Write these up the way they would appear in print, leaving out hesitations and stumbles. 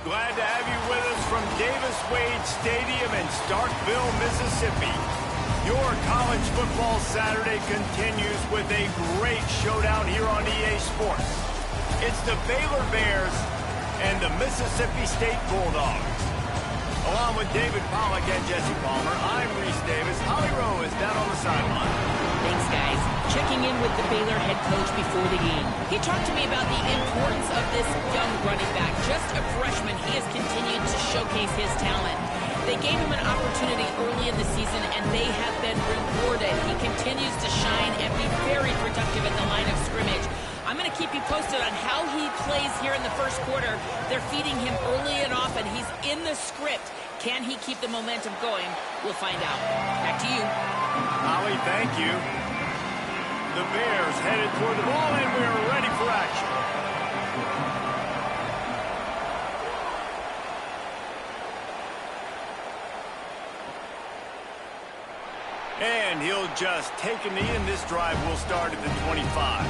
Glad to have you with us from Davis-Wade Stadium in Starkville, Mississippi. Your college football Saturday continues with a great showdown here on EA Sports. It's the Baylor Bears and the Mississippi State Bulldogs. Along with David Pollack and Jesse Palmer, I'm Reese Davis. Holly Rowe is down on the sideline. Thanks, guys. Checking in with the Baylor head coach before the game. He talked to me about the importance of this young running back. Just a freshman, he has continued to showcase his talent. They gave him an opportunity early in the season, and they have been rewarded. He continues to shine and be very productive at the line of scrimmage. I'm going to keep you posted on how he plays here in the first quarter. They're feeding him early and often. He's in the script. Can he keep the momentum going? We'll find out. Back to you. Holly, thank you. The Bears headed toward the ball, and we're ready for action. And he'll just take a knee, and this drive will start at the 25.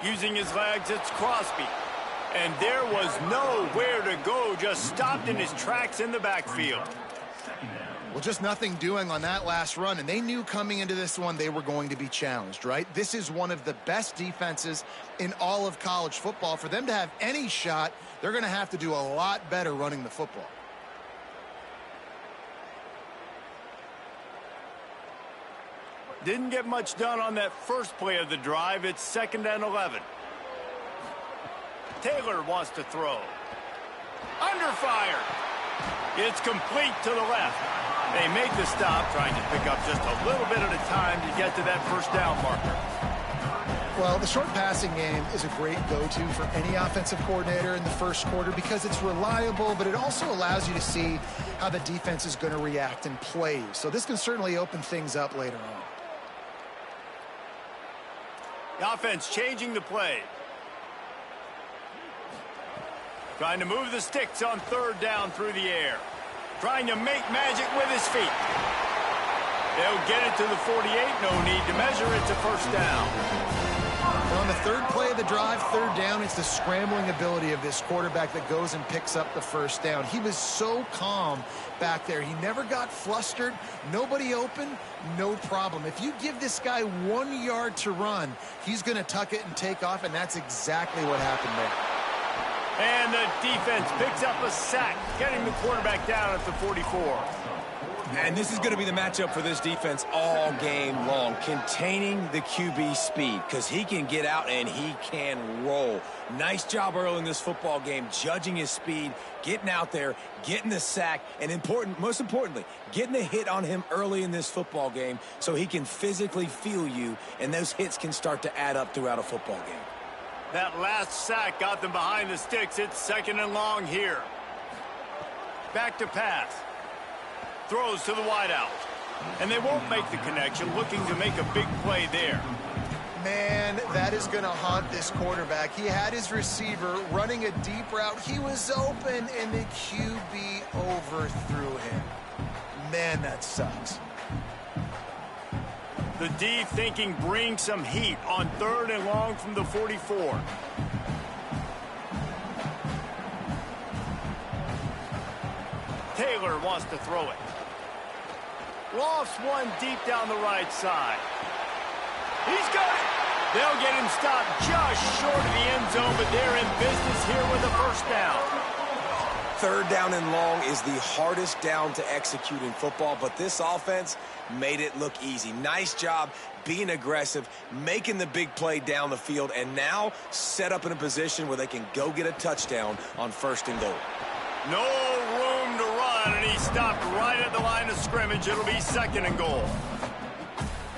Using his legs, it's Crosby. And there was nowhere to go, just stopped in his tracks in the backfield. Well, just nothing doing on that last run, and they knew coming into this one they were going to be challenged, right? This is one of the best defenses in all of college football. For them to have any shot, they're going to have to do a lot better running the football. Didn't get much done on that first play of the drive. It's 2nd and 11. Taylor wants to throw. Under fire. It's complete to the left. They make the stop, trying to pick up just a little bit at a time to get to that first down marker. Well, the short passing game is a great go-to for any offensive coordinator in the first quarter because it's reliable, but it also allows you to see how the defense is going to react and play. So this can certainly open things up later on. The offense changing the play. Trying to move the sticks on 3rd down through the air. Trying to make magic with his feet. They'll get it to the 48. No need to measure. It's a first down. On the 3rd play of the drive, 3rd down, it's the scrambling ability of this quarterback that goes and picks up the first down. He was so calm back there. He never got flustered. Nobody open, no problem. If you give this guy 1 yard to run, he's going to tuck it and take off, and that's exactly what happened there. And the defense picks up a sack, getting the quarterback down at the 44. And this is going to be the matchup for this defense all game long, containing the QB speed, because he can get out and he can roll. Nice job early in this football game, judging his speed, getting out there, getting the sack, and most importantly, getting a hit on him early in this football game so he can physically feel you, and those hits can start to add up throughout a football game. That last sack got them behind the sticks. It's 2nd and long here. Back to pass. Throws to the wideout. And they won't make the connection, looking to make a big play there. Man, that is going to haunt this quarterback. He had his receiver running a deep route. He was open, and the QB overthrew him. Man, that sucks. The D thinking bring some heat on 3rd and long from the 44. Taylor wants to throw it. Lofts one deep down the right side. He's got it. They'll get him stopped just short of the end zone, but they're in business here with a first down. 3rd down and long is the hardest down to execute in football, but this offense made it look easy. Nice job being aggressive, making the big play down the field, and now set up in a position where they can go get a touchdown on 1st and goal. No room to run, and he stopped right at the line of scrimmage. It'll be 2nd and goal.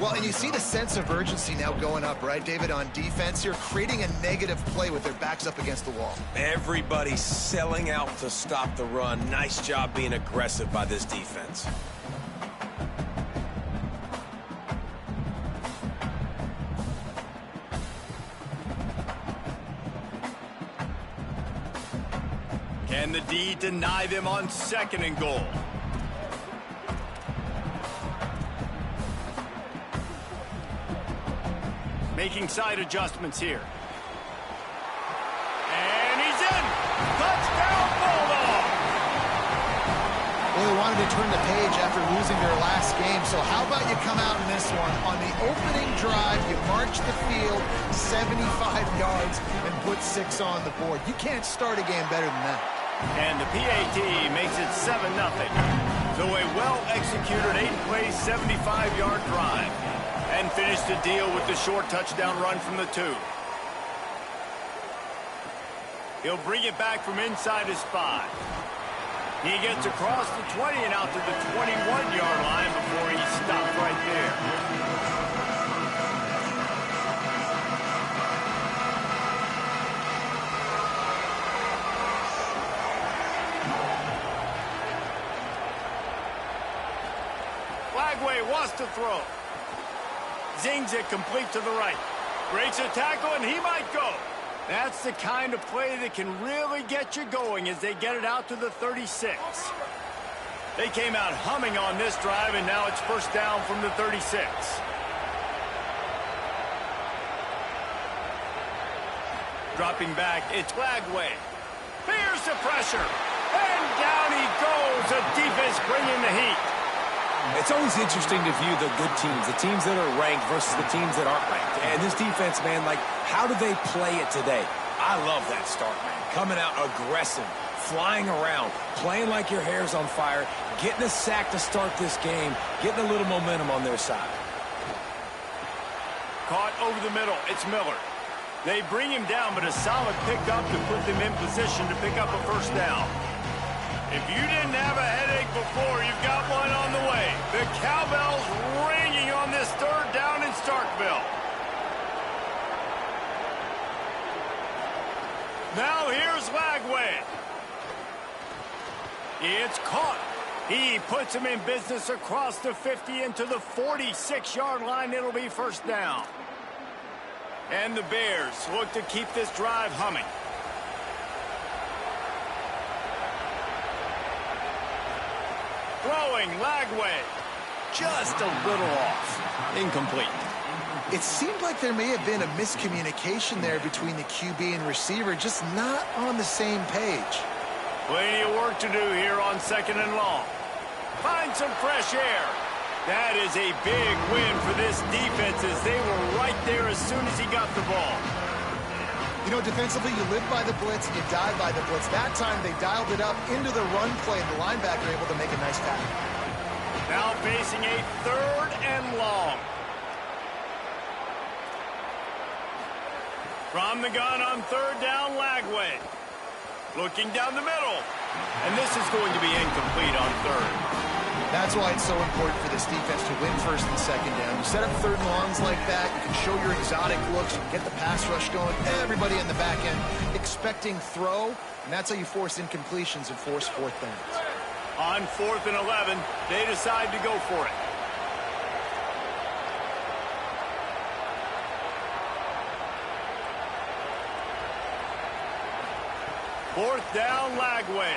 Well, and you see the sense of urgency now going up, right, David, on defense here, creating a negative play with their backs up against the wall. Everybody's selling out to stop the run. Nice job being aggressive by this defense. Can the D deny them on 2nd and goal? making side adjustments here. And he's in. Touchdown, Bulldogs. Well, they wanted to turn the page after losing their last game, so how about you come out in this one? On the opening drive, you march the field 75 yards and put 6 on the board. You can't start a game better than that. And the PAT makes it 7-0. So a well-executed 8-play, 75-yard drive. And finished the deal with the short touchdown run from the 2. He'll bring it back from inside his 5. He gets across the 20 and out to the 21-yard line before he stops right there. Flagway wants to throw. Zings it complete to the right. Breaks a tackle, and he might go. That's the kind of play that can really get you going as they get it out to the 36. They came out humming on this drive, and now it's first down from the 36. Dropping back, it's Flagway. Here's the pressure. And down he goes. The defense bringing the heat. It's always interesting to view the good teams, the teams that are ranked versus the teams that aren't ranked. And this defense, man, like, how do they play it today? I love that start, man. Coming out aggressive, flying around, playing like your hair's on fire, getting a sack to start this game, getting a little momentum on their side. Caught over the middle. It's Miller. They bring him down, but a solid pickup to put them in position to pick up a first down. If you didn't have a headache before, you've got one on the way. The cowbell's ringing on this third down in Starkville. Now here's Flagway. It's caught. He puts him in business across the 50 into the 46-yard line. It'll be first down. And the Bears look to keep this drive humming. Throwing, Flagway. Just a little off. Incomplete. It seemed like there may have been a miscommunication there between the QB and receiver, just not on the same page. Plenty of work to do here on 2nd and long. Find some fresh air. That is a big win for this defense as they were right there as soon as he got the ball. You know, defensively, you live by the blitz, you die by the blitz. That time, they dialed it up into the run play, and the linebacker able to make a nice tackle. Now facing a 3rd and long. From the gun on 3rd down, Flagway. Looking down the middle. And this is going to be incomplete on 3rd. That's why it's so important for this defense to win 1st and 2nd down. You set up 3rd and longs like that, you can show your exotic looks, you can get the pass rush going, everybody in the back end expecting throw, and that's how you force incompletions and force 4th downs. On 4th and 11, they decide to go for it. Fourth down, Flagway.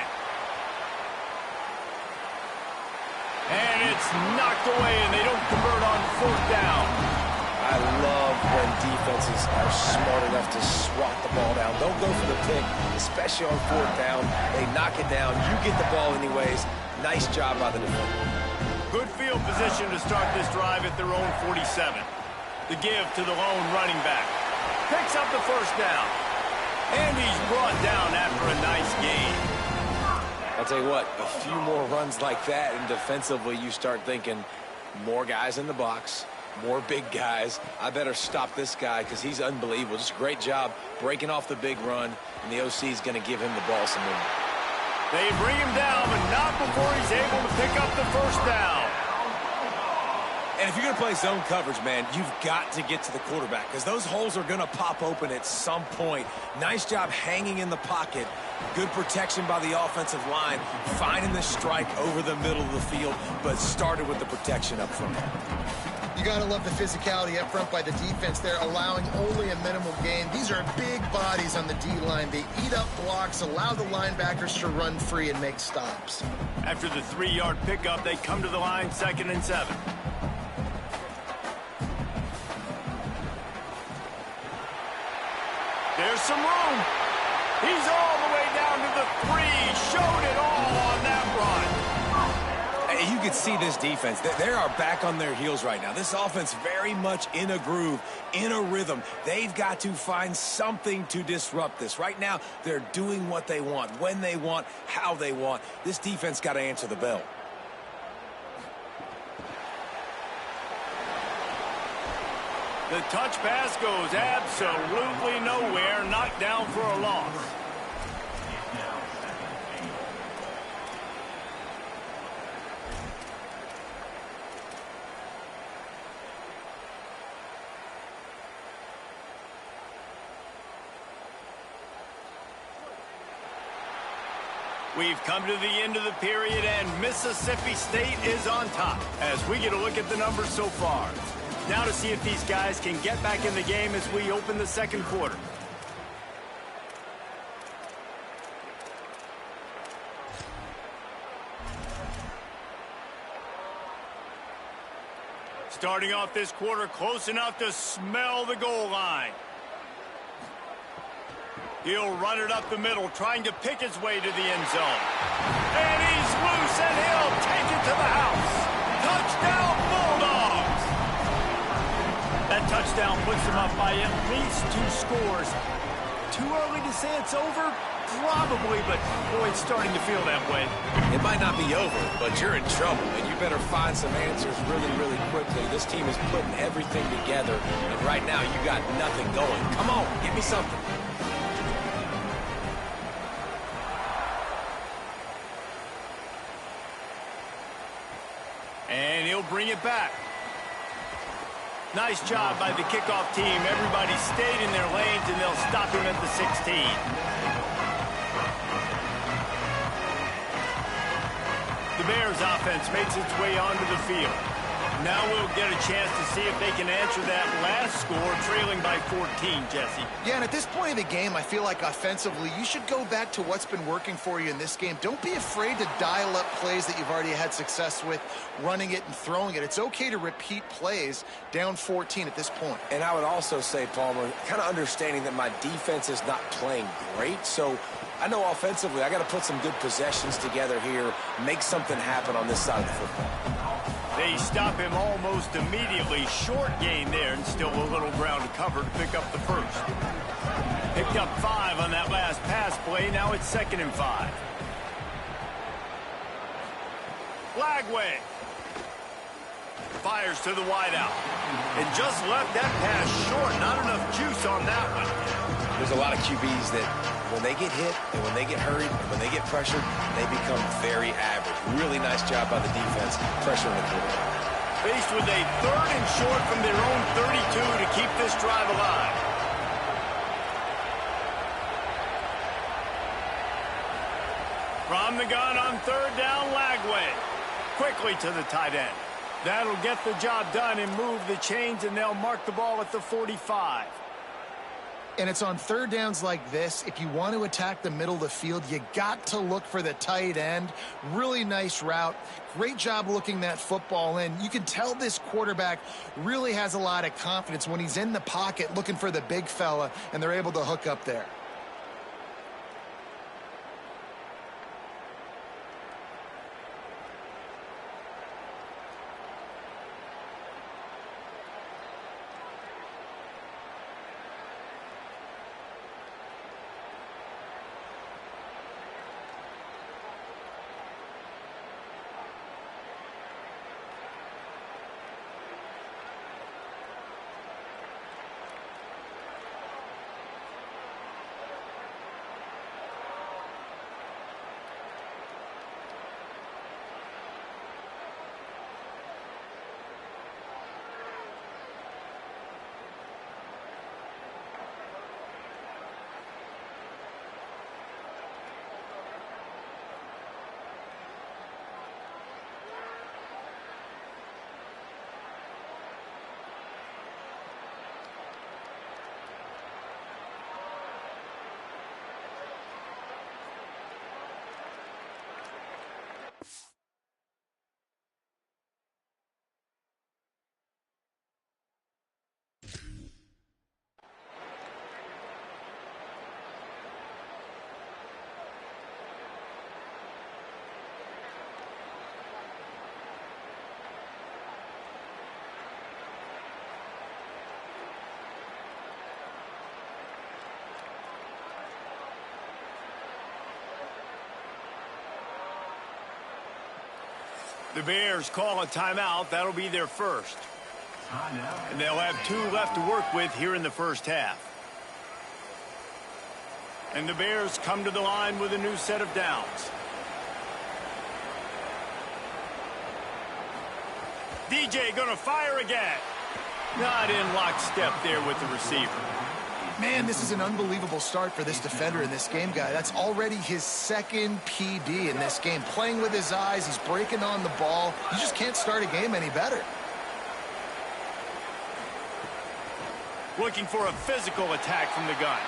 And it's knocked away, and they don't convert on 4th down. I love when defenses are smart enough to swat the ball down. Don't go for the pick, especially on 4th down. They knock it down. You get the ball anyways. Nice job by the defender. Good field position to start this drive at their own 47. The give to the lone running back. Picks up the first down. And he's brought down after a nice gain. I'll tell you what, a few more runs like that, and defensively you start thinking more guys in the box, more big guys. I better stop this guy because he's unbelievable. Just a great job breaking off the big run, and the OC is going to give him the ball some more. They bring him down, but not before he's able to pick up the first down. And if you're going to play zone coverage, man, you've got to get to the quarterback because those holes are going to pop open at some point. Nice job hanging in the pocket. Good protection by the offensive line, finding the strike over the middle of the field, but started with the protection up front. You got to love the physicality up front by the defense there, allowing only a minimal gain. These are big bodies on the D-line. They eat up blocks, allow the linebackers to run free and make stops. After the 3-yard pickup, they come to the line 2nd and 7. There's some room. He's all the way down to the 3. Showed it all on that run. You can see this defense. They are back on their heels right now. This offense very much in a groove, in a rhythm. They've got to find something to disrupt this. Right now, they're doing what they want, when they want, how they want. This defense got to answer the bell. The touch pass goes absolutely nowhere, knocked down for a loss. We've come to the end of the period, and Mississippi State is on top as we get a look at the numbers so far. Now to see if these guys can get back in the game as we open the second quarter. Starting off this quarter close enough to smell the goal line. He'll run it up the middle, trying to pick his way to the end zone. And he's loose, and he'll take it to the house. Touchdown, Bulldogs! That touchdown puts them up by at least 2 scores. Too early to say it's over? Probably, but boy, it's starting to feel that way. It might not be over, but you're in trouble, and you better find some answers really, really quickly. This team is putting everything together, and right now you got nothing going. Come on, give me something. And he'll bring it back. Nice job by the kickoff team. Everybody stayed in their lanes, and they'll stop him at the 16. The Bears offense makes its way onto the field. Now we'll get a chance to see if they can answer that last score, trailing by 14, Jesse. Yeah, and at this point of the game, I feel like offensively, you should go back to what's been working for you in this game. Don't be afraid to dial up plays that you've already had success with, running it and throwing it. It's okay to repeat plays down 14 at this point. And I would also say, Palmer, kind of understanding that my defense is not playing great, so I know offensively I got to put some good possessions together here, make something happen on this side of the football. They stop him almost immediately. Short gain there, and still a little ground to cover to pick up the first. Picked up 5 on that last pass play. Now it's 2nd and 5. Lagway fires to the wideout. And just left that pass short. Not enough juice on that one. There's a lot of QBs that when they get hit and when they get hurried and when they get pressured, they become very average. Really nice job by the defense pressuring the quarterback. Faced with a 3rd and short from their own 32 to keep this drive alive. From the gun on 3rd down, Lagway. Quickly to the tight end. That'll get the job done and move the chains, and they'll mark the ball at the 45. And it's on 3rd downs like this. If you want to attack the middle of the field, you got to look for the tight end. Really nice route. Great job looking that football in. You can tell this quarterback really has a lot of confidence when he's in the pocket looking for the big fella, and they're able to hook up there. The Bears call a timeout. That'll be their first. And they'll have 2 left to work with here in the first half. And the Bears come to the line with a new set of downs. DJ gonna fire again. Not in lockstep there with the receiver. Man, this is an unbelievable start for this defender in this game, guy. That's already his second PD in this game. Playing with his eyes, he's breaking on the ball. You just can't start a game any better. Looking for a physical attack from the gun.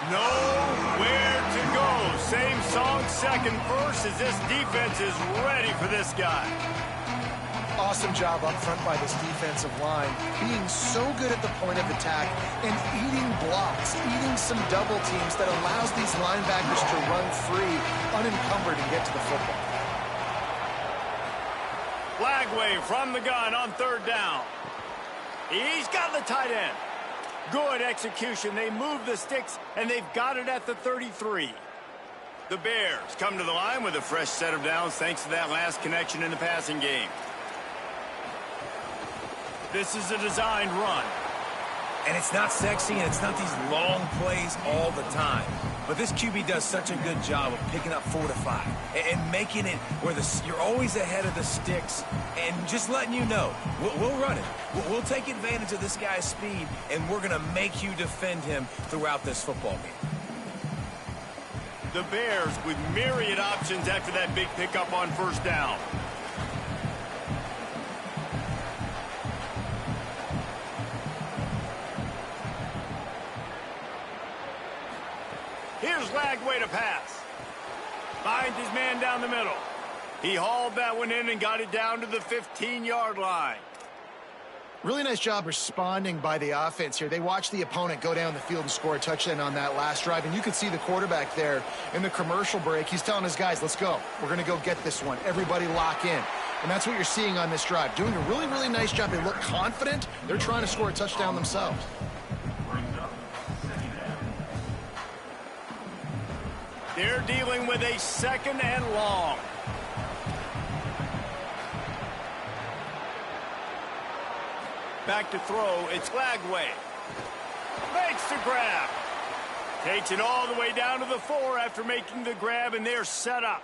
Nowhere to go. Same song, second verse, as this defense is ready for this guy. Awesome job up front by this defensive line, being so good at the point of attack and eating blocks, eating some double teams that allows these linebackers to run free, unencumbered, and get to the football. Lagway from the gun on third down. He's got the tight end. Good execution. They move the sticks, and they've got it at the 33. The Bears come to the line with a fresh set of downs thanks to that last connection in the passing game. This is a designed run. And it's not sexy, and it's not these long plays all the time. But this QB does such a good job of picking up 4 to 5 and making it where you're always ahead of the sticks and just letting you know, we'll run it. We'll take advantage of this guy's speed, and we're going to make you defend him throughout this football game. The Bears with myriad options after that big pickup on first down. Here's Lagway to pass. Finds his man down the middle. He hauled that one in and got it down to the 15-yard line. Really nice job responding by the offense here. They watched the opponent go down the field and score a touchdown on that last drive, and you could see the quarterback there in the commercial break. He's telling his guys, let's go. We're going to go get this one. Everybody lock in. And that's what you're seeing on this drive. Doing a really, really nice job. They look confident. They're trying to score a touchdown themselves. They're dealing with a second and long. Back to throw, it's Lagway. Makes the grab. Takes it all the way down to the 4 after making the grab, and they're set up.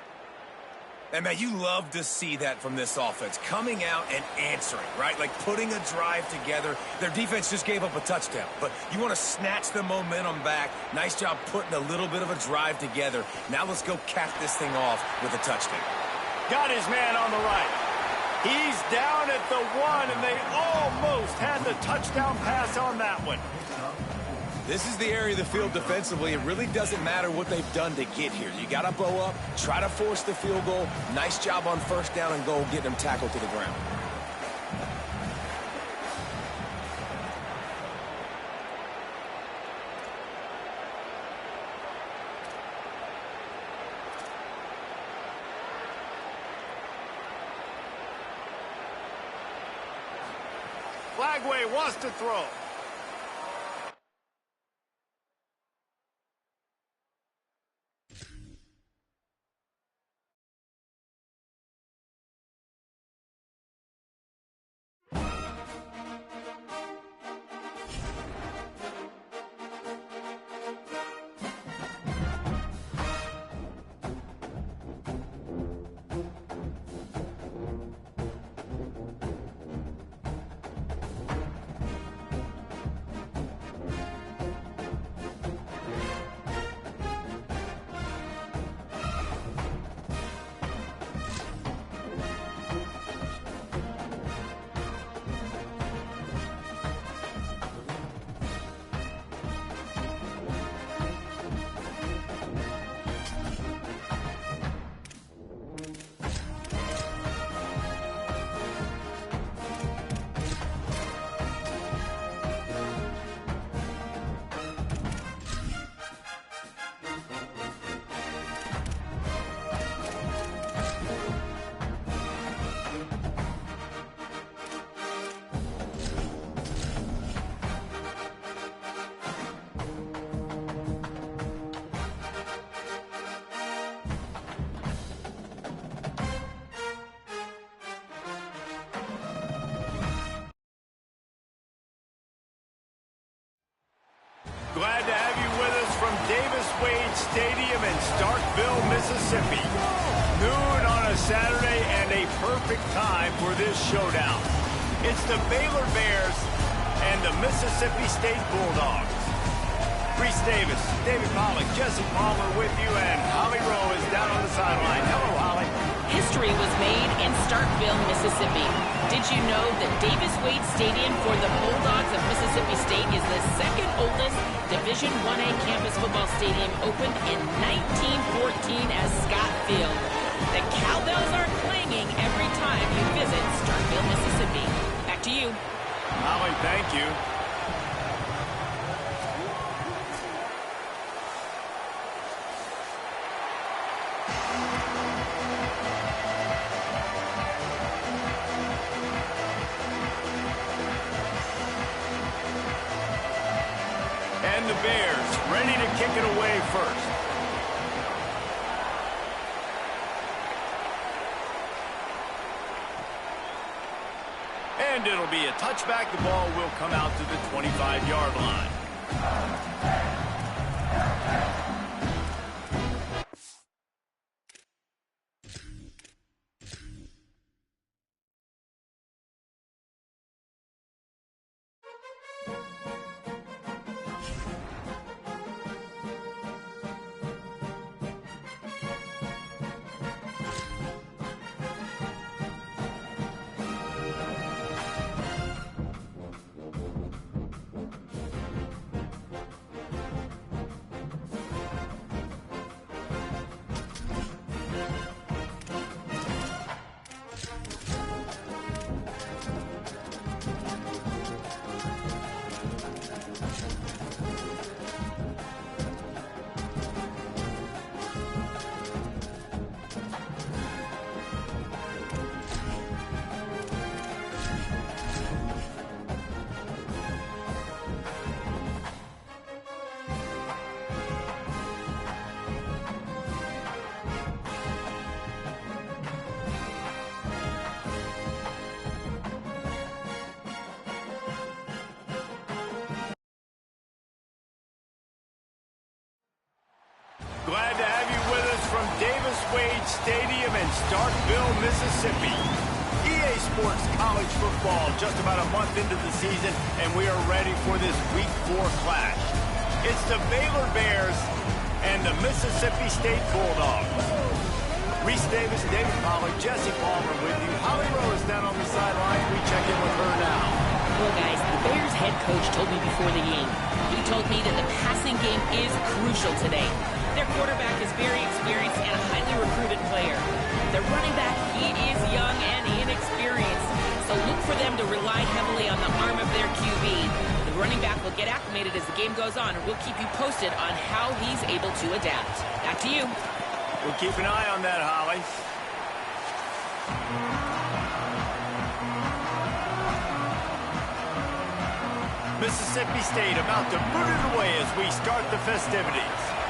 And, man, you love to see that from this offense. Coming out and answering, right? Like putting a drive together. Their defense just gave up a touchdown. But you want to snatch the momentum back. Nice job putting a little bit of a drive together. Now let's go cap this thing off with a touchdown. Got his man on the right. He's down at the 1, and they almost had the touchdown pass on that one. This is the area of the field defensively. It really doesn't matter what they've done to get here. You got to bow up, try to force the field goal. Nice job on first down and goal, getting them tackled to the ground. Lagway wants to throw. from Davis Wade Stadium in Starkville, Mississippi. Noon on a Saturday and a perfect time for this showdown. It's the Baylor Bears and the Mississippi State Bulldogs. Reese Davis, David Pollack, Jesse Palmer with you, and Holly Rowe is down on the sideline. Hello, Holly. History was made in Starkville, Mississippi. Did you know that Davis Wade Stadium for the Bulldogs of Mississippi State is the second oldest Division I-A campus football stadium, opened in 1914 as Scott Field? The cowbells are clanging every time you visit Starkville, Mississippi. Back to you. Holly, thank you. And the Bears ready to kick it away first. And it'll be a touchback. The ball will come out to the 25-yard line. Glad to have you with us from Davis Wade Stadium in Starkville, Mississippi. EA Sports College Football just about a month into the season, and we are ready for this Week 4 clash. It's the Baylor Bears and the Mississippi State Bulldogs. Reese Davis, David Pollack, Jesse Palmer with you. Holly Rowe is down on the sideline. We check in with her now. Well, guys, the Bears head coach told me before the game. He told me that the passing game is crucial today. Their quarterback is very experienced and a highly recruited player. Their running back, he is young and inexperienced, so look for them to rely heavily on the arm of their QB. The running back will get acclimated as the game goes on, and we'll keep you posted on how he's able to adapt. Back to you. We'll keep an eye on that, Holly. Mississippi State about to boot it away as we start the festivities.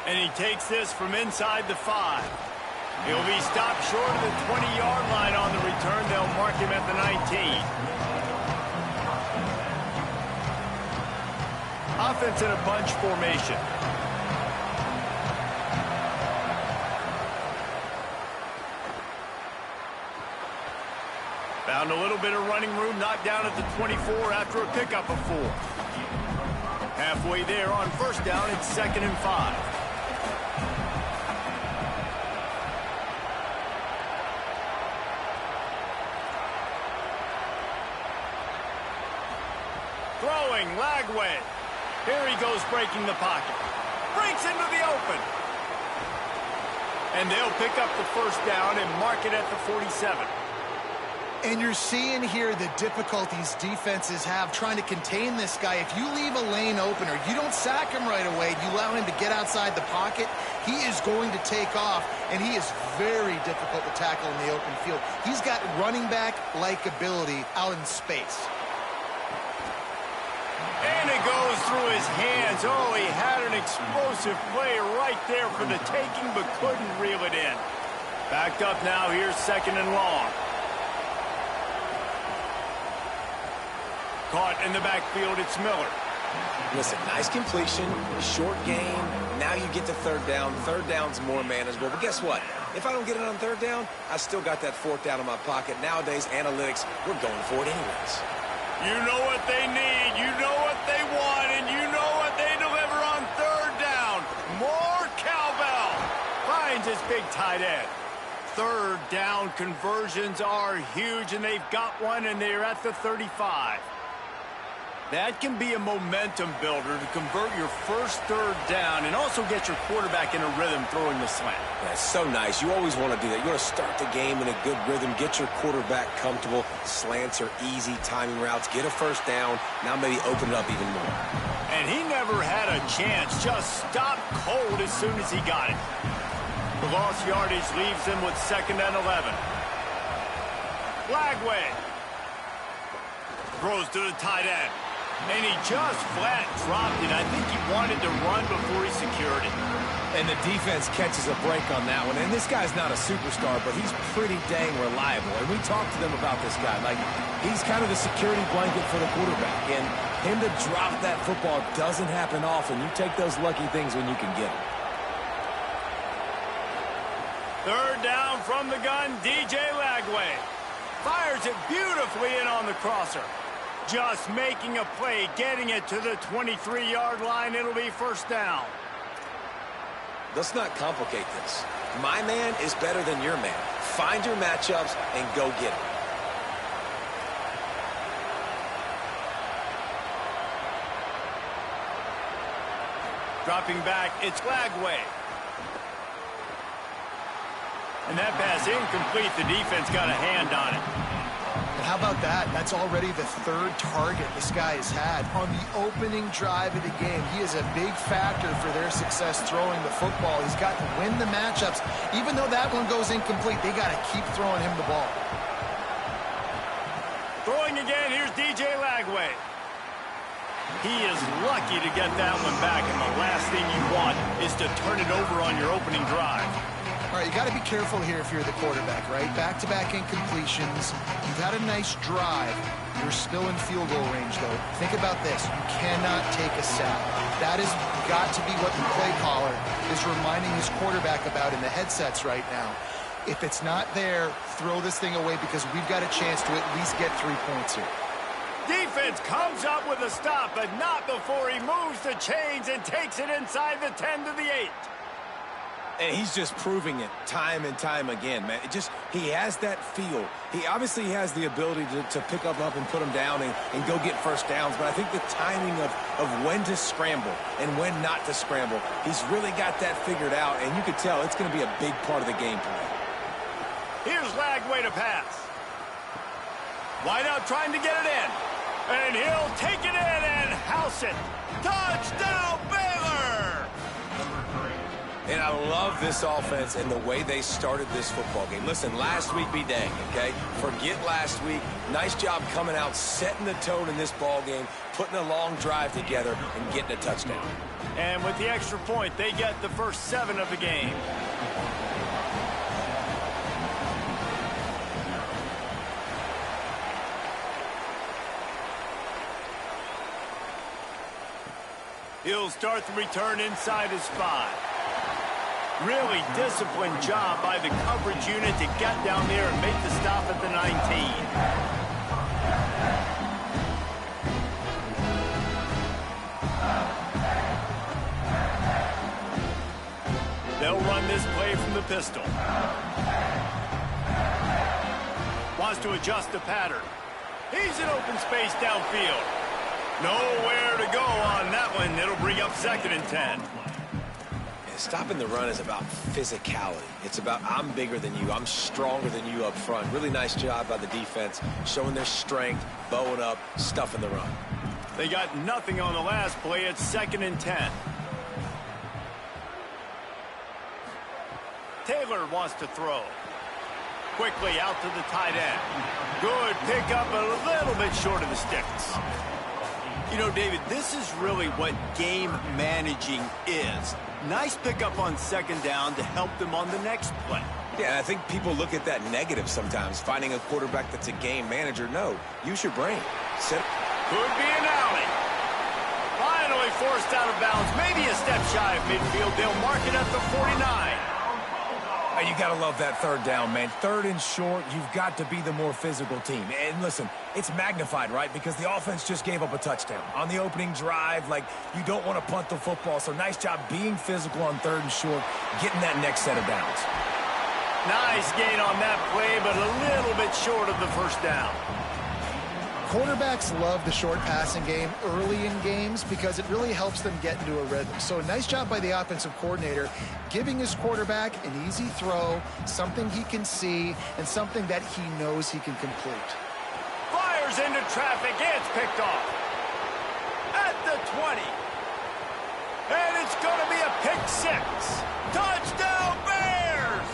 And he takes this from inside the 5. He'll be stopped short of the 20-yard line on the return. They'll mark him at the 19. Offense in a bunch formation. Found a little bit of running room, knocked down at the 24 after a pickup of 4. Halfway there on first down, it's 2nd and 5. Throwing, Lagway. Here he goes breaking the pocket. Breaks into the open. And they'll pick up the first down and mark it at the 47. And you're seeing here the difficulties defenses have trying to contain this guy. If you leave a lane open or you don't sack him right away, you allow him to get outside the pocket, he is going to take off, and he is very difficult to tackle in the open field. He's got running back-like ability out in space. And it goes through his hands. Oh, he had an explosive play right there for the taking, but couldn't reel it in. Backed up now. Here's 2nd and long. caught in the backfield. It's Miller. Listen, nice completion, short game. Now you get to third down. Third down's more manageable. But guess what? If I don't get it on third down, I still got that fourth down in my pocket. Nowadays, analytics, we're going for it anyways. You know what they need, you know what they want, and you know what they deliver on third down. More cowbell. Finds his big tight end. Third down conversions are huge, and they've got one, and they're at the 35. That can be a momentum builder to convert your first third down and also get your quarterback in a rhythm throwing the slant. That's so nice. You always want to do that. You want to start the game in a good rhythm, get your quarterback comfortable. Slants are easy timing routes. Get a first down. Now maybe open it up even more. And he never had a chance. Just stopped cold as soon as he got it. The lost yardage leaves him with 2nd and 11. Lagway throws to the tight end. And he just flat dropped it. I think he wanted to run before he secured it. And the defense catches a break on that one. And this guy's not a superstar, but he's pretty dang reliable. And we talked to them about this guy. Like, he's kind of the security blanket for the quarterback. And him to drop that football doesn't happen often. You take those lucky things when you can get them. Third down from the gun, DJ Lagway. Fires it beautifully in on the crosser. Just making a play, getting it to the 23-yard line. It'll be first down. Let's not complicate this. My man is better than your man. Find your matchups and go get it. Dropping back, it's Lagway. And that pass incomplete. The defense got a hand on it. How about that? That's already the third target this guy has had on the opening drive of the game. He is a big factor for their success throwing the football. He's got to win the matchups. Even though that one goes incomplete, they got to keep throwing him the ball. Throwing again, here's DJ Lagway. He is lucky to get that one back, and the last thing you want is to turn it over on your opening drive. All right, you got to be careful here if you're the quarterback, right? Back-to-back incompletions. You've had a nice drive. You're still in field goal range, though. Think about this. You cannot take a sack. That has got to be what the play caller is reminding his quarterback about in the headsets right now. If it's not there, throw this thing away because we've got a chance to at least get 3 points here. Defense comes up with a stop, but not before he moves the chains and takes it inside the 10 to the 8. And he's just proving it time and time again, man. He has that feel. He obviously has the ability to pick up and put him down and go get first downs. But I think the timing of when to scramble and when not to scramble, he's really got that figured out. And you can tell it's going to be a big part of the game plan. Here's Lagway to pass. Wide out trying to get it in. And he'll take it in and house it. Touchdown, Baylor! And I love this offense and the way they started this football game. Listen, last week be dang, okay? Forget last week. Nice job coming out, setting the tone in this ball game, putting a long drive together, and getting a touchdown. And with the extra point, they get the first 7 of the game. He'll start the return inside his 5. Really disciplined job by the coverage unit to get down there and make the stop at the 19. They'll run this play from the pistol. Wants to adjust the pattern. He's in open space downfield. Nowhere to go on that one. It'll bring up 2nd and 10. Stopping the run is about physicality. It's about I'm bigger than you. I'm stronger than you up front. Really nice job by the defense, showing their strength, bowing up, stuffing the run. They got nothing on the last play. It's 2nd and 10. Taylor wants to throw. Quickly out to the tight end. Good pickup, a little bit short of the sticks. You know, David, this is really what game managing is. Nice pickup on 2nd down to help them on the next play. Yeah, I think people look at that negative sometimes, finding a quarterback that's a game manager. No, use your brain. Could be an alley. Finally forced out of bounds. Maybe a step shy of midfield. They'll mark it at the 49. You got to love that third down, man. Third and short, you've got to be the more physical team. And listen, it's magnified, right? Because the offense just gave up a touchdown. On the opening drive, like, you don't want to punt the football. So nice job being physical on third and short, getting that next set of downs. Nice gain on that play, but a little bit short of the first down. Quarterbacks love the short passing game early in games because it really helps them get into a rhythm. So nice job by the offensive coordinator giving his quarterback an easy throw, something he can see, and something that he knows he can complete. Fires into traffic. It's picked off. At the 20. And it's going to be a pick six. Touchdown, Bears!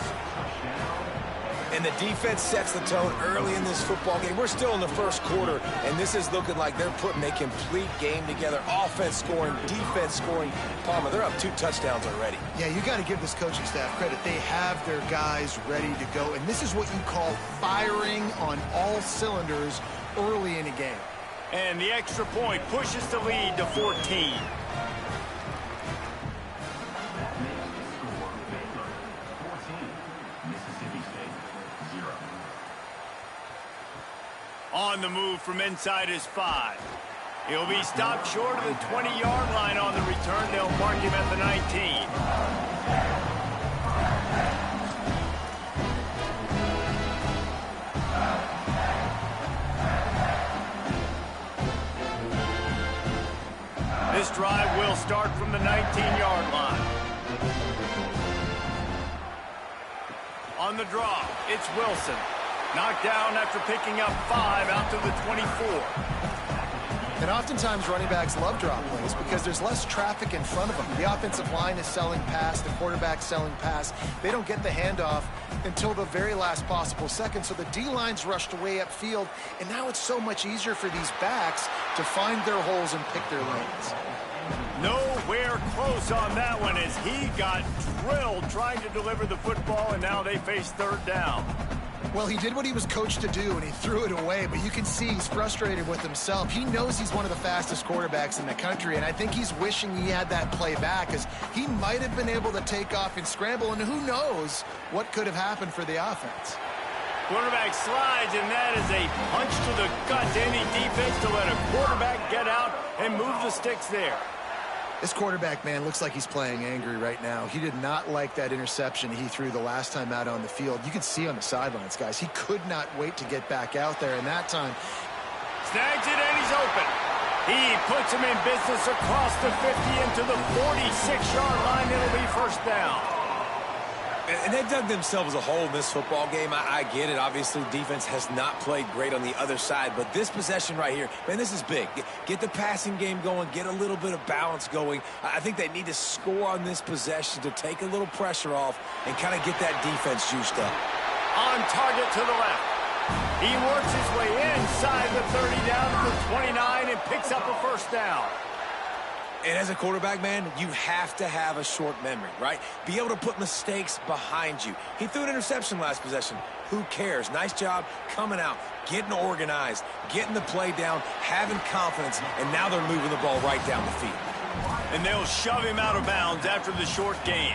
And the defense sets the tone early in this football game. We're still in the first quarter, and this is looking like they're putting a complete game together. Offense scoring, defense scoring. Palmer, they're up 2 touchdowns already. Yeah, you got to give this coaching staff credit. They have their guys ready to go, and this is what you call firing on all cylinders early in a game. And the extra point pushes the lead to 14. On the move from inside his 5. He'll be stopped short of the 20-yard line on the return. They'll mark him at the 19. This drive will start from the 19-yard line. On the draw, it's Wilson. Knocked down after picking up 5 out to the 24. And oftentimes running backs love drop plays because there's less traffic in front of them. The offensive line is selling pass, the quarterback's selling pass. They don't get the handoff until the very last possible second. So the D-line's rushed away upfield, and now it's so much easier for these backs to find their holes and pick their lanes. Nowhere close on that one as he got drilled trying to deliver the football, and now they face third down. Well, he did what he was coached to do, and he threw it away, but you can see he's frustrated with himself. He knows he's one of the fastest quarterbacks in the country, and I think he's wishing he had that play back because he might have been able to take off and scramble, and who knows what could have happened for the offense. Quarterback slides, and that is a punch to the gut to any defense to let a quarterback get out and move the sticks there. This quarterback, man, looks like he's playing angry right now. He did not like that interception he threw the last time out on the field. You can see on the sidelines, guys, he could not wait to get back out there, and that time... Snags it, and he's open. He puts him in business across the 50 into the 46-yard line. It'll be first down. And they dug themselves a hole in this football game. I get it. Obviously, defense has not played great on the other side. But this possession right here, man, this is big. Get the passing game going. Get a little bit of balance going. I think they need to score on this possession to take a little pressure off and kind of get that defense juiced up. On target to the left. He works his way inside the 30 down to the 29 and picks up a first down. And as a quarterback, man, you have to have a short memory, right? Be able to put mistakes behind you. He threw an interception last possession. Who cares? Nice job coming out, getting organized, getting the play down, having confidence, and now they're moving the ball right down the field. And they'll shove him out of bounds after the short gain.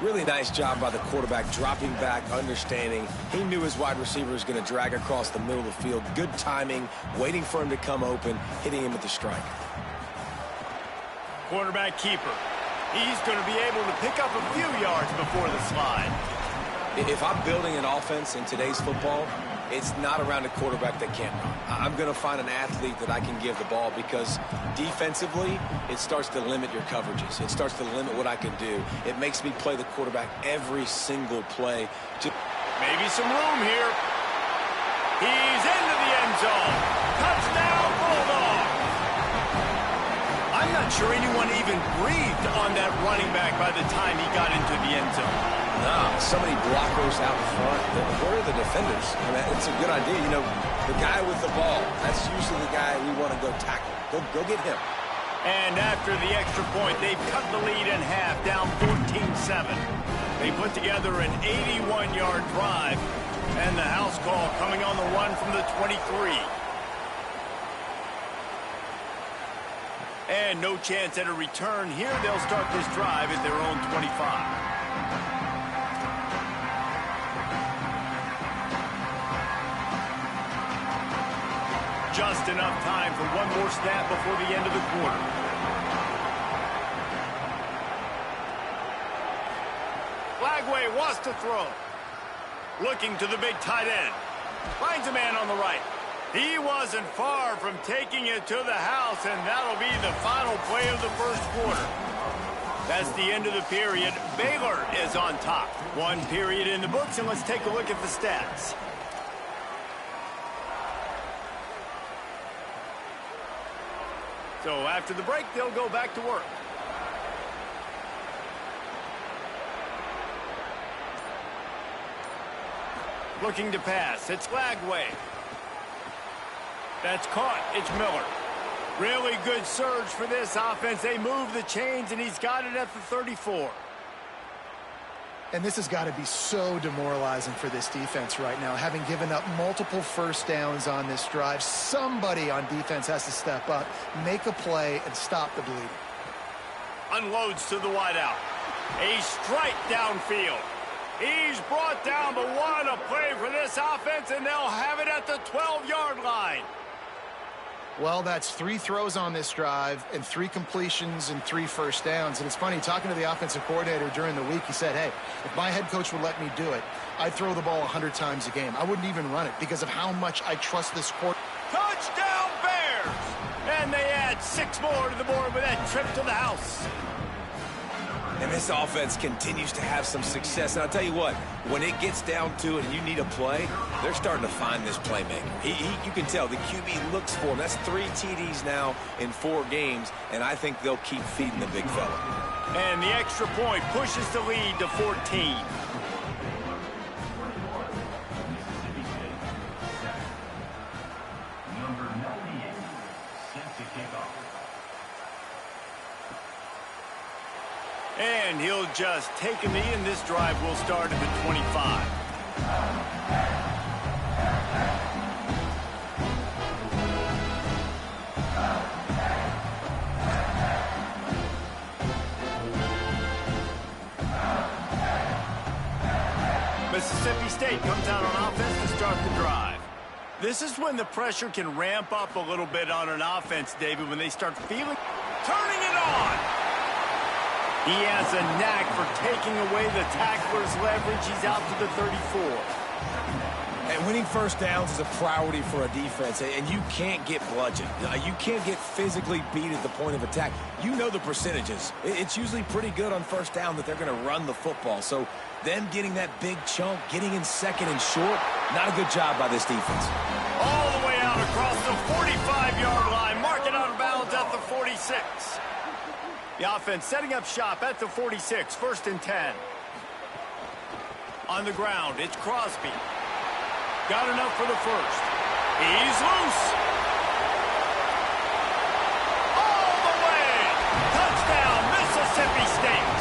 Really nice job by the quarterback, dropping back, understanding. He knew his wide receiver was going to drag across the middle of the field. Good timing, waiting for him to come open, hitting him with the strike. Quarterback keeper. He's going to be able to pick up a few yards before the slide. If I'm building an offense in today's football, it's not around a quarterback that can't run. I'm going to find an athlete that I can give the ball because defensively, it starts to limit your coverages. It starts to limit what I can do. It makes me play the quarterback every single play. Maybe some room here. He's into the end zone. Touchdown, Bulldogs. I'm not sure anyone even breathed on that running back by the time he got into the end zone. No, so many blockers out front. Where are the defenders? I mean, it's a good idea. You know, the guy with the ball, that's usually the guy we want to go tackle. Go get him. And after the extra point, they've cut the lead in half, down 14-7. They put together an 81-yard drive, and the house call coming on the run from the 23. And no chance at a return here. They'll start this drive at their own 25. Just enough time for one more snap before the end of the quarter. Lagway wants to throw. Looking to the big tight end. Finds a man on the right. He wasn't far from taking it to the house, and that'll be the final play of the first quarter. That's the end of the period. Baylor is on top. One period in the books, and let's take a look at the stats. So after the break, they'll go back to work. Looking to pass. It's Lagway. That's caught. It's Miller. Really good surge for this offense. They move the chains, and he's got it at the 34. And this has got to be so demoralizing for this defense right now. Having given up multiple first downs on this drive, somebody on defense has to step up, make a play, and stop the bleeding. Unloads to the wideout. A strike downfield. He's brought down, but what a play for this offense, and they'll have it at the 12-yard line. Well, that's 3 throws on this drive and 3 completions and 3 first downs. And it's funny, talking to the offensive coordinator during the week, he said, hey, if my head coach would let me do it, I'd throw the ball 100 times a game. I wouldn't even run it because of how much I trust this quarterback. Touchdown, Bears! And they add 6 more to the board with that trip to the house. And this offense continues to have some success. And I'll tell you what, when it gets down to it and you need a play, they're starting to find this playmaker. You can tell the QB looks for him. That's 3 TDs now in 4 games, and I think they'll keep feeding the big fella. And the extra point pushes the lead to 14. And he'll just take a knee, and this drive will start at the 25. Mississippi State comes out on offense to start the drive. This is when the pressure can ramp up a little bit on an offense, David, when they start feeling, turning it on. He has a knack for taking away the tackler's leverage. He's out to the 34. And winning first downs is a priority for a defense, and you can't get bludgeoned. You can't get physically beat at the point of attack. You know the percentages. It's usually pretty good on first down that they're going to run the football. So them getting that big chunk, getting in second and short, not a good job by this defense. All the way out across the 45-yard line. Mark it out of bounds at the 46. The offense setting up shop at the 46, 1st and 10. On the ground, it's Crosby. Got enough for the first. He's loose. All the way. Touchdown, Mississippi State.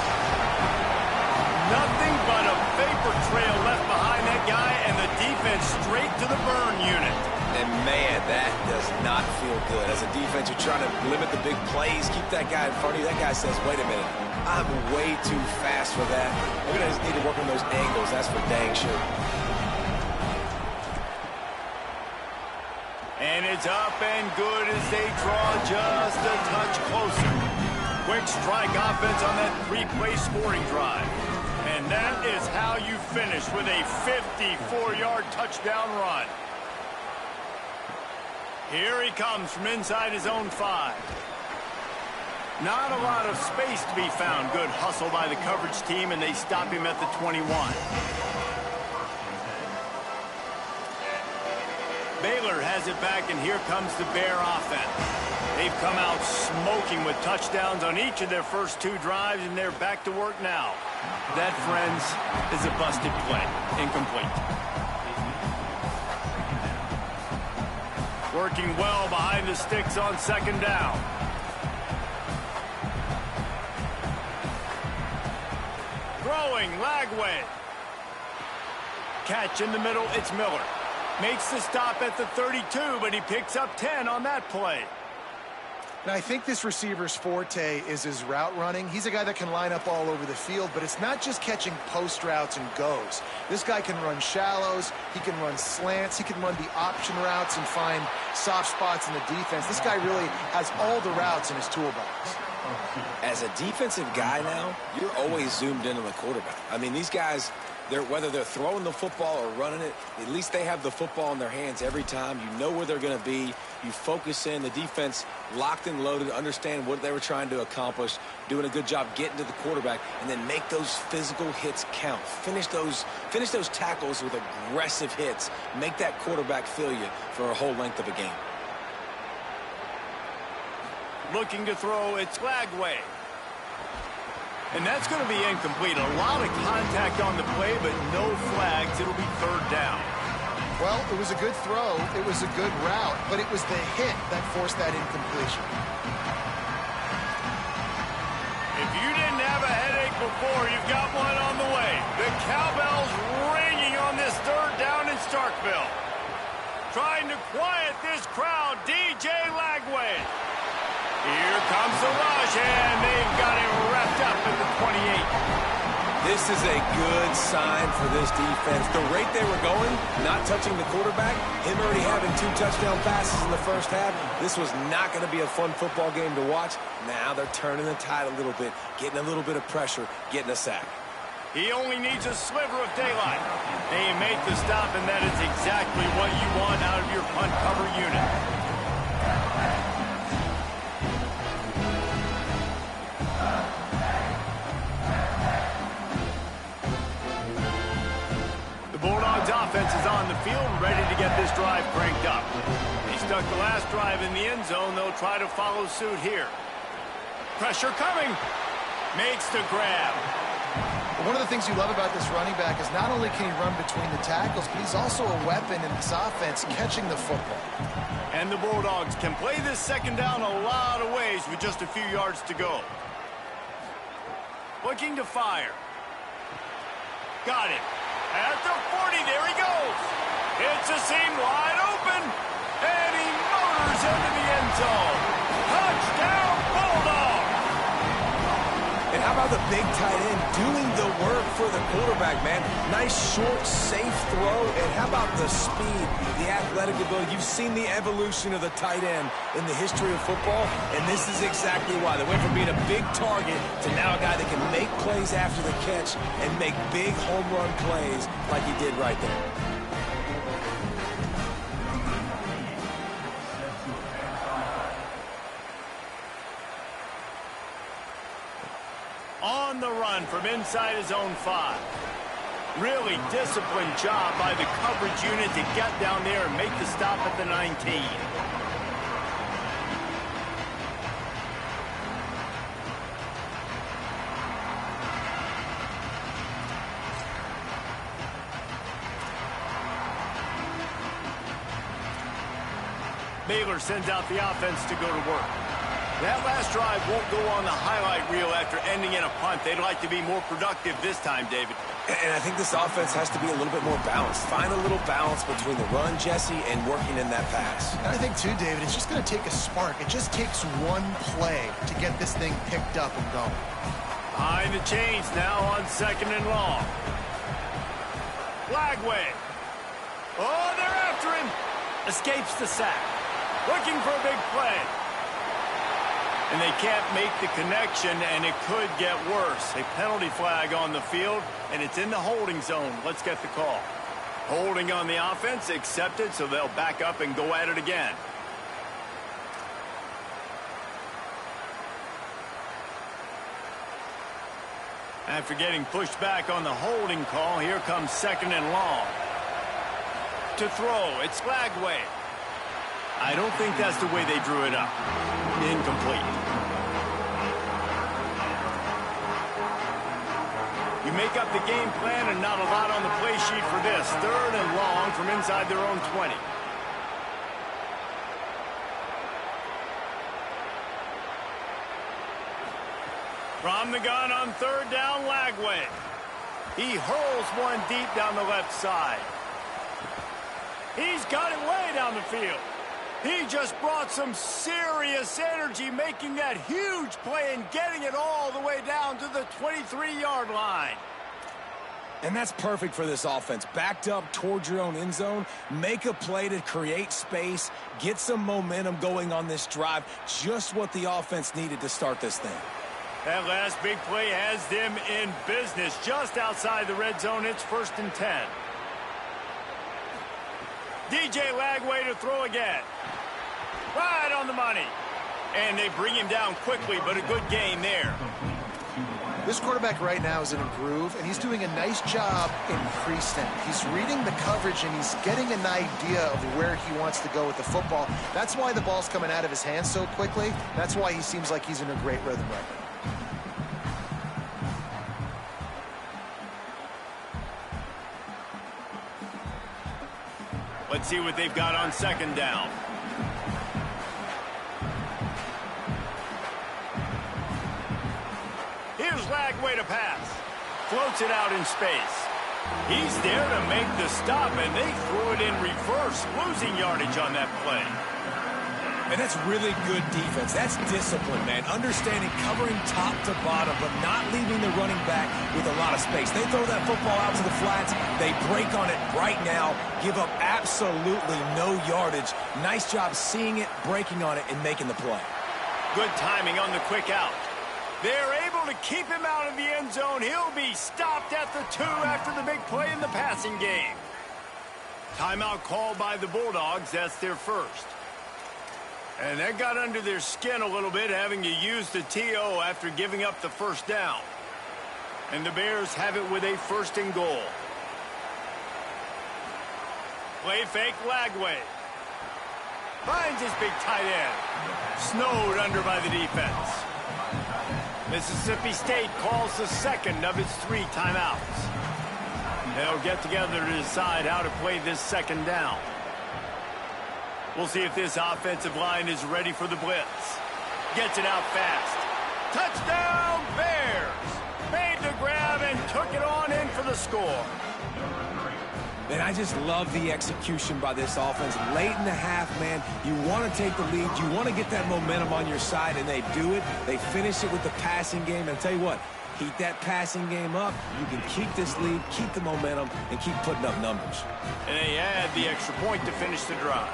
Nothing but a vapor trail left behind that guy, and the defense straight to the burn unit. And, man, that does not feel good. As a defense, you're trying to limit the big plays, keep that guy in front of you. That guy says, wait a minute, I'm way too fast for that. We're going to need to work on those angles. That's for dang sure. And it's up and good as they draw just a touch closer. Quick strike offense on that 3-play scoring drive. And that is how you finish with a 54-yard touchdown run. Here he comes from inside his own 5. Not a lot of space to be found. Good hustle by the coverage team, and they stop him at the 21. Baylor has it back, and here comes the Bear offense. They've come out smoking with touchdowns on each of their first 2 drives, and they're back to work now. That, friends, is a busted play. Incomplete. Working well behind the sticks on 2nd down. Throwing, Lagway. Catch in the middle, it's Miller. Makes the stop at the 32, but he picks up 10 on that play. And I think this receiver's forte is his route running. He's a guy that can line up all over the field, but it's not just catching post routes and goes. This guy can run shallows, he can run slants, he can run the option routes and find soft spots in the defense. This guy really has all the routes in his toolbox. As a defensive guy now, you're always zoomed in on the quarterback. I mean, these guys, whether they're throwing the football or running it, at least they have the football in their hands every time. You know where they're going to be. You focus in. The defense locked and loaded, understand what they were trying to accomplish, doing a good job getting to the quarterback, and then make those physical hits count. Finish those tackles with aggressive hits. Make that quarterback feel you for a whole length of a game. Looking to throw, it's Lagway. And that's going to be incomplete. A lot of contact on the play, but no flags. It'll be third down. Well, it was a good throw. It was a good route, but it was the hit that forced that incompletion. If you didn't have a headache before, you've got one on the way. The cowbell's ringing on this third down in Starkville. Trying to quiet this crowd, DJ Lagway. Here comes the rush, and they've got him wrapped up at the 28. This is a good sign for this defense. The rate they were going, not touching the quarterback, him already having 2 touchdown passes in the first half, this was not going to be a fun football game to watch. Now they're turning the tide a little bit, getting a little bit of pressure, getting a sack. He only needs a sliver of daylight. They make the stop, and that is exactly what you want out of your punt cover unit. Bulldogs offense is on the field, ready to get this drive cranked up. They stuck the last drive in the end zone. They'll try to follow suit here. Pressure coming. Makes the grab. One of the things you love about this running back is not only can he run between the tackles, but he's also a weapon in this offense, catching the football. And the Bulldogs can play this second down a lot of ways with just a few yards to go. Looking to fire. Got it. At the 40, there he goes. It's a seam wide open, and he motors into the end zone. Touchdown, Bulldogs! And how about the big tight end doing the work for the quarterback, man? Nice, short, safe throw, and how about the speed, the athletic ability? You've seen the evolution of the tight end in the history of football, and this is exactly why. They went from being a big target to now a guy that can make plays after the catch and make big home run plays like he did right there. On the run from inside his own 5. Really disciplined job by the coverage unit to get down there and make the stop at the 19. Baylor sends out the offense to go to work. That last drive won't go on the highlight reel after ending in a punt. They'd like to be more productive this time, David. And I think this offense has to be a little bit more balanced. Find a little balance between the run, Jesse, and working in that pass. And I think, too, David, it's just going to take a spark. It just takes one play to get this thing picked up and going. Behind the chains now on 2nd and long. Lagway. Oh, they're after him. Escapes the sack. Looking for a big play. And they can't make the connection, and it could get worse. A penalty flag on the field, and it's in the holding zone. Let's get the call. Holding on the offense, accepted, so they'll back up and go at it again. After getting pushed back on the holding call, here comes 2nd and long. To throw, it's Lagway. I don't think that's the way they drew it up. Incomplete. You make up the game plan and not a lot on the play sheet for this. 3rd and long from inside their own 20. From the gun on 3rd down, Lagway. He hurls one deep down the left side. He's got it way down the field. He just brought some serious energy, making that huge play and getting it all the way down to the 23-yard line. And that's perfect for this offense. Backed up towards your own end zone, make a play to create space, get some momentum going on this drive. Just what the offense needed to start this thing. That last big play has them in business. Just outside the red zone, it's 1st and 10. DJ Lagway to throw again. Right on the money. And they bring him down quickly, but a good gain there. This quarterback right now is in a groove, and he's doing a nice job increasing. He's reading the coverage, and he's getting an idea of where he wants to go with the football. That's why the ball's coming out of his hands so quickly. That's why he seems like he's in a great rhythm right now. Let's see what they've got on 2nd down. Here's Lagway to pass. Floats it out in space. He's there to make the stop, and they threw it in reverse, losing yardage on that play. And that's really good defense. That's discipline, man. Understanding, covering top to bottom, but not leaving the running back with a lot of space. They throw that football out to the flats. They break on it right now, give up absolutely no yardage. Nice job seeing it, breaking on it, and making the play. Good timing on the quick out. They're able to keep him out of the end zone. He'll be stopped at the 2 after the big play in the passing game. Timeout called by the Bulldogs. That's their first. And that got under their skin a little bit, having to use the TO after giving up the 1st down. And the Bears have it with a 1st and goal. Play fake Lagway. Finds his big tight end. Snowed under by the defense. Mississippi State calls the 2nd of its 3 timeouts. They'll get together to decide how to play this 2nd down. We'll see if this offensive line is ready for the blitz. Gets it out fast. Touchdown, Bears! Made the grab and took it on in for the score. And I just love the execution by this offense. Late in the half, man, you want to take the lead. You want to get that momentum on your side, and they do it. They finish it with the passing game. And I'll tell you what, keep that passing game up. You can keep this lead, keep the momentum, and keep putting up numbers. And they add the extra point to finish the drive.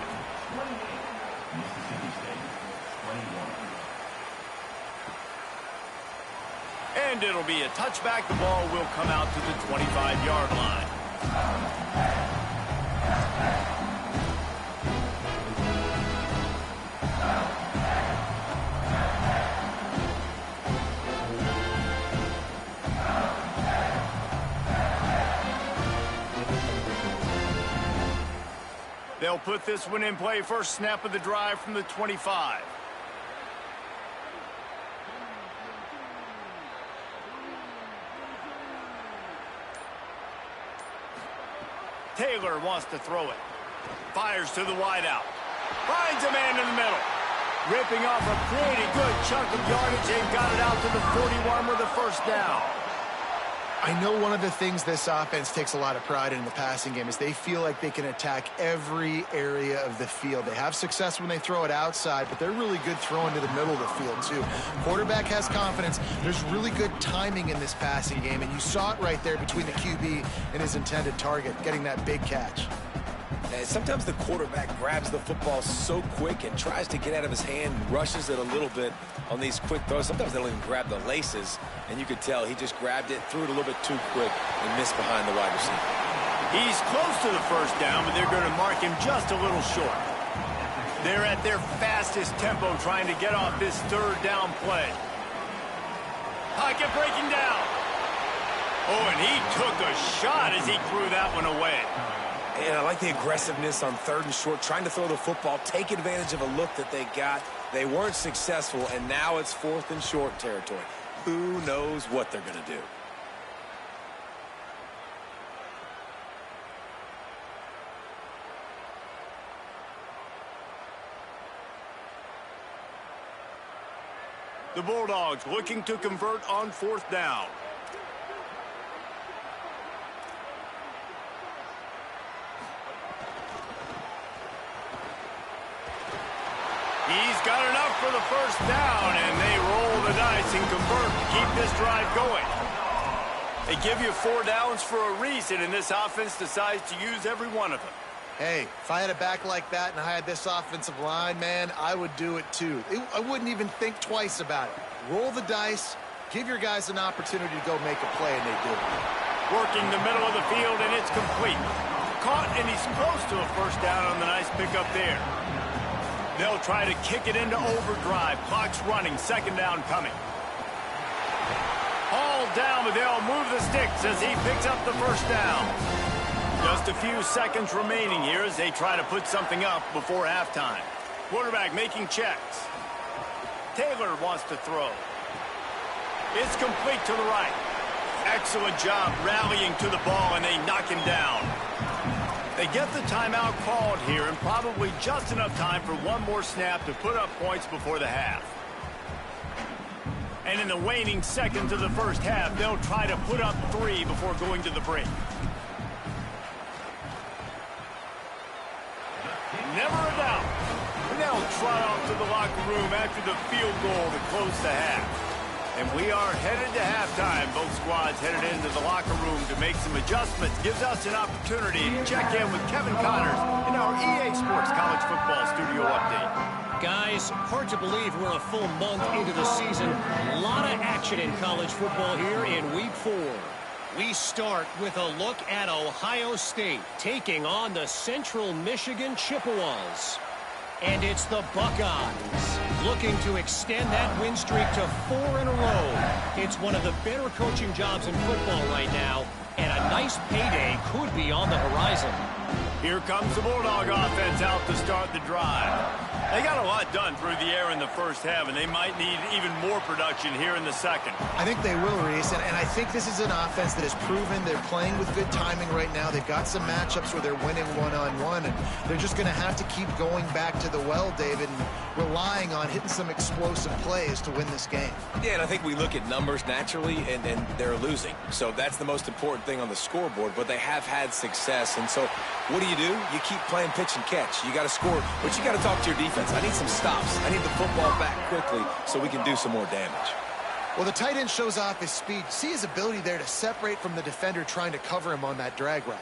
And it'll be a touchback. The ball will come out to the 25-yard line. They'll put this one in play. First snap of the drive from the 25. Taylor wants to throw it. Fires to the wideout. Finds a man in the middle. Ripping off a pretty good chunk of yardage. They've got it out to the 41 with a 1st down. I know one of the things this offense takes a lot of pride in the passing game is they feel like they can attack every area of the field. They have success when they throw it outside, but they're really good throwing to the middle of the field, too. Quarterback has confidence. There's really good timing in this passing game, and you saw it right there between the QB and his intended target, getting that big catch. And sometimes the quarterback grabs the football so quick and tries to get out of his hand, rushes it a little bit on these quick throws. Sometimes they don't even grab the laces, and you could tell he just grabbed it, threw it a little bit too quick, and missed behind the wide receiver. He's close to the 1st down, but they're going to mark him just a little short. They're at their fastest tempo trying to get off this 3rd down play. Pocket breaking down. Oh, and he took a shot as he threw that one away. And I like the aggressiveness on 3rd and short, trying to throw the football, take advantage of a look that they got. They weren't successful, and now it's 4th and short territory. Who knows what they're going to do? The Bulldogs looking to convert on 4th down. He's got enough for the first down, and they roll the dice and convert to keep this drive going. They give you 4 downs for a reason, and this offense decides to use every one of them. Hey, if I had a back like that and I had this offensive line, man, I would do it too. I wouldn't even think twice about it. Roll the dice, give your guys an opportunity to go make a play, and they do. Working the middle of the field, and it's complete. Caught, and he's close to a first down on the nice pickup there. They'll try to kick it into overdrive. Clock's running, second down coming. All down, but they'll move the sticks as he picks up the first down. Just a few seconds remaining here as they try to put something up before halftime. Quarterback making checks. Taylor wants to throw. It's complete to the right. Excellent job rallying to the ball, and they knock him down. They get the timeout called here, and probably just enough time for one more snap to put up points before the half. And in the waning seconds of the first half, they'll try to put up 3 before going to the break. Never a doubt. They'll trot off to the locker room after the field goal to close the half. And we are headed to halftime. Both squads headed into the locker room to make some adjustments. Gives us an opportunity to check in with Kevin Connors in our EA Sports College Football Studio Update. Guys, hard to believe we're a full month into the season. A lot of action in college football here in Week 4. We start with a look at Ohio State taking on the Central Michigan Chippewas. And it's the Buckeyes looking to extend that win streak to 4 in a row. It's one of the better coaching jobs in football right now, and a nice payday could be on the horizon. Here comes the Bulldog offense out to start the drive. They got a lot done through the air in the first half, and they might need even more production here in the second. I think they will, Reese, and I think this is an offense that has proven they're playing with good timing right now. They've got some matchups where they're winning one-on-one, and they're just going to have to keep going back to the well, David, and relying on hitting some explosive plays to win this game. Yeah, and I think we look at numbers naturally, and they're losing. So that's the most important thing on the scoreboard, but they have had success. And so what do? You keep playing pitch and catch. You got to score, but you got to talk to your defense. I need some stops. I need the football back quickly so we can do some more damage. Well, the tight end shows off his speed. See his ability there to separate from the defender trying to cover him on that drag route.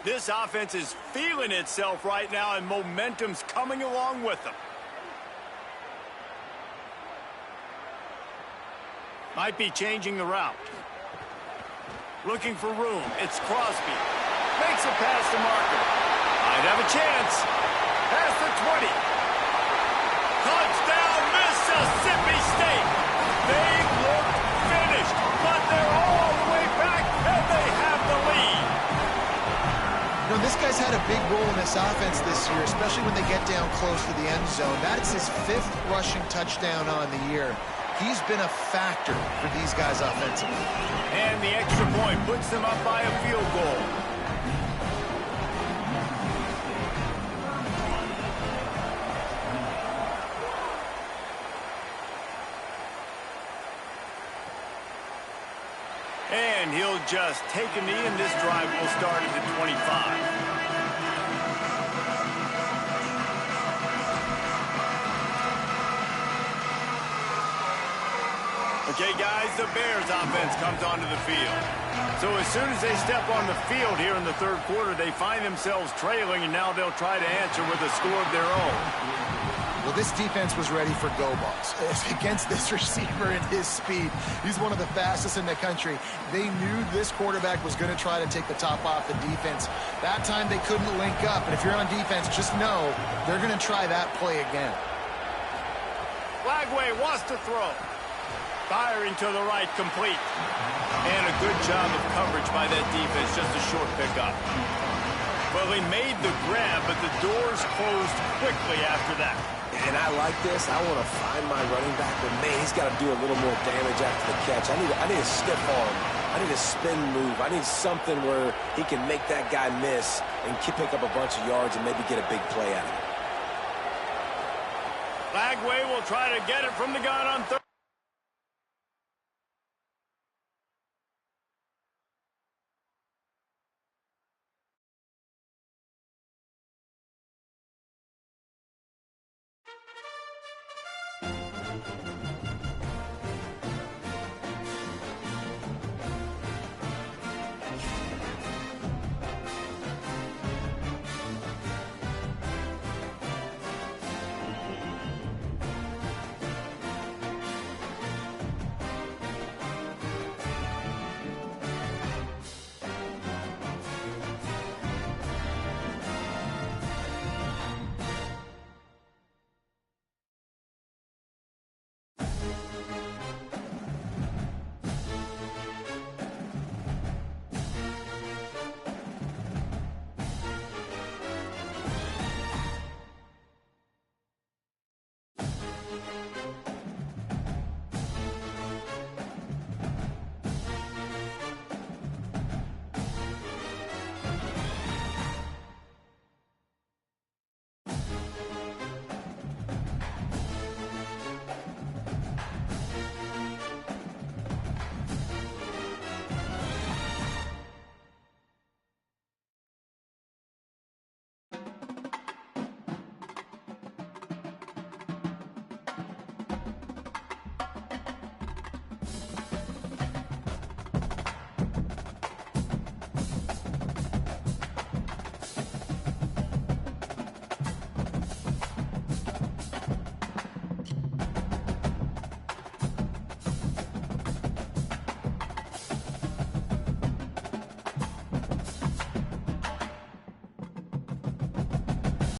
This offense is feeling itself right now, and momentum's coming along with them. Might be changing the route. Looking for room. It's Crosby. Makes a pass to Marker. Might have a chance. Past the 20. Touchdown, Mississippi State. They look finished, but they're all the way back, and they have the lead. You know, this guy's had a big role in this offense this year, especially when they get down close to the end zone. That's his 5th rushing touchdown on the year. He's been a factor for these guys offensively. And the extra point puts them up by a field goal. And he'll just take a knee, and this drive will start at the 25. Okay, guys, the Bears offense comes onto the field. So as soon as they step on the field here in the third quarter, they find themselves trailing, and now they'll try to answer with a score of their own. Well, this defense was ready for go balls. Against this receiver and his speed, he's one of the fastest in the country. They knew this quarterback was going to try to take the top off the defense. That time they couldn't link up, and if you're on defense, just know they're going to try that play again. Flagway wants to throw. Firing to the right, complete. And a good job of coverage by that defense, just a short pickup. Well, he made the grab, but the doors closed quickly after that. And I like this. I want to find my running back, but man, he's got to do a little more damage after the catch. I need a stiff arm. I need a spin move. I need something where he can make that guy miss and pick up a bunch of yards and maybe get a big play out of it. Flagway will try to get it from the gun on third.